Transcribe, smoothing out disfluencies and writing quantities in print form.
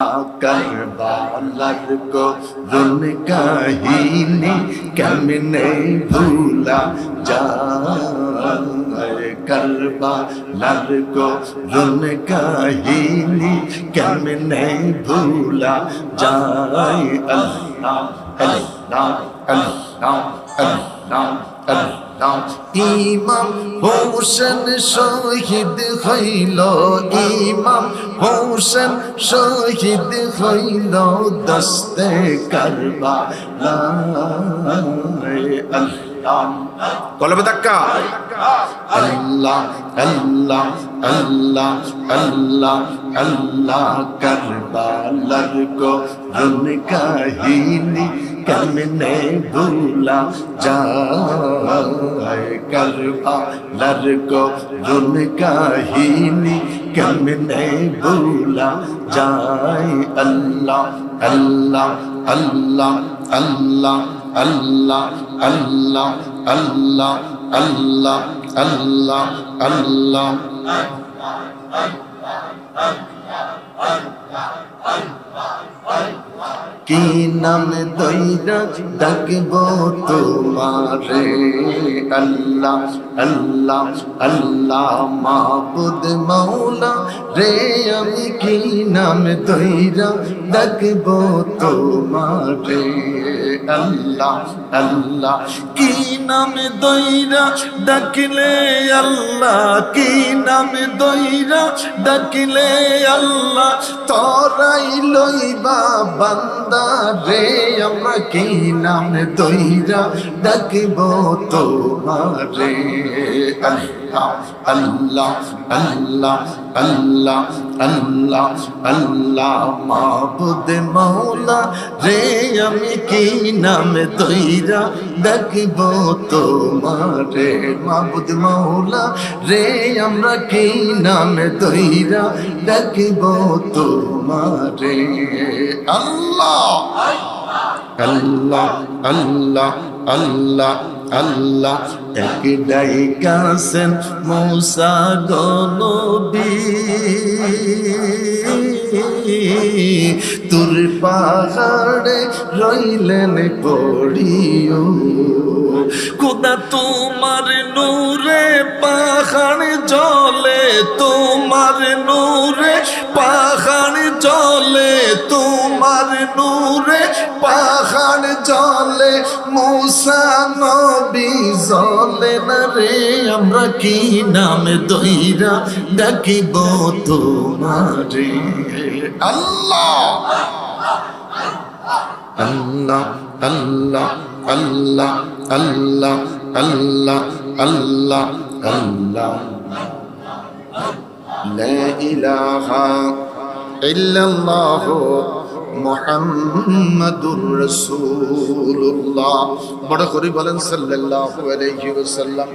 करबालर को रुन कहीनी कैमने भूला जाए करबालर को रुन कहीनी कैमने भूला जाए अल्लाह अल्लाह अल्लाह अल्लाह अल्लाह इमाम হোসেন শহীদ হইল ইমাম হোসেন শহীদ হইল দস্তে কারবালা আল্লাহ কলবে ধাক্কা আল্লাহ আল্লাহ আল্লাহ আল্লাহ আল্লাহ কারবালার কো রুন কাহিনী কেমনে ভুলা যায় करबालर को रुन कहीनी केमने भूला जाए अल्लाह अल्लाह अल्लाह अल्लाह अल्लाह अल्लाह अल्लाह अल्लाह अल्लाह अल्लाह की नाम दइरा डाकबो तुम्हारे अल्लाह अल्लाह अल्लाह माबुद मौला रे আমি কি নাম দইরা ডাকবো তোমারে अल्लाह अल्लाह की नाम दइरा डाकले अल्लाह की नाम दइरा डाकले अल्लाह तोराई लइबा बांदा रे আমরা কি নাম দইরা ডাকবো তোমারে अल्लाह अल्लाह अल्लाह अल्लाह अल्लाह अल्लाह माबुद मौला रे আমি কি নাম দইরা ডাকবো তোমারে মাবুদ মৌলা রে আমরা কি নাম দইরা ডাকবো তোমারে আল্লাহ अल्लाह अल्लाह अल्लाह अल्लाह एक डाइकासेन मूसा गो नबी तुर पाहाड़े रइलेन पड़ियो खुदा तुम्हार नूरे पाहाड़ जले तुम्हार नूरे पाहाड़ जले तुम्हार नूरे পাহাড় জলে মুসা নবী জলে না রে আমরা কি নাম দইরা ডাকিব তোমারে আল্লাহ আল্লাহ আল্লাহ আল্লাহ আল্লাহ আল্লাহ আল্লাহ আল্লাহ লা ইলাহা ইল্লাল্লাহ মুহাম্মাদুর রাসূলুল্লাহ বড় করে বলেন সাল্লাল্লাহু আলাইহি ওয়াসাল্লাম।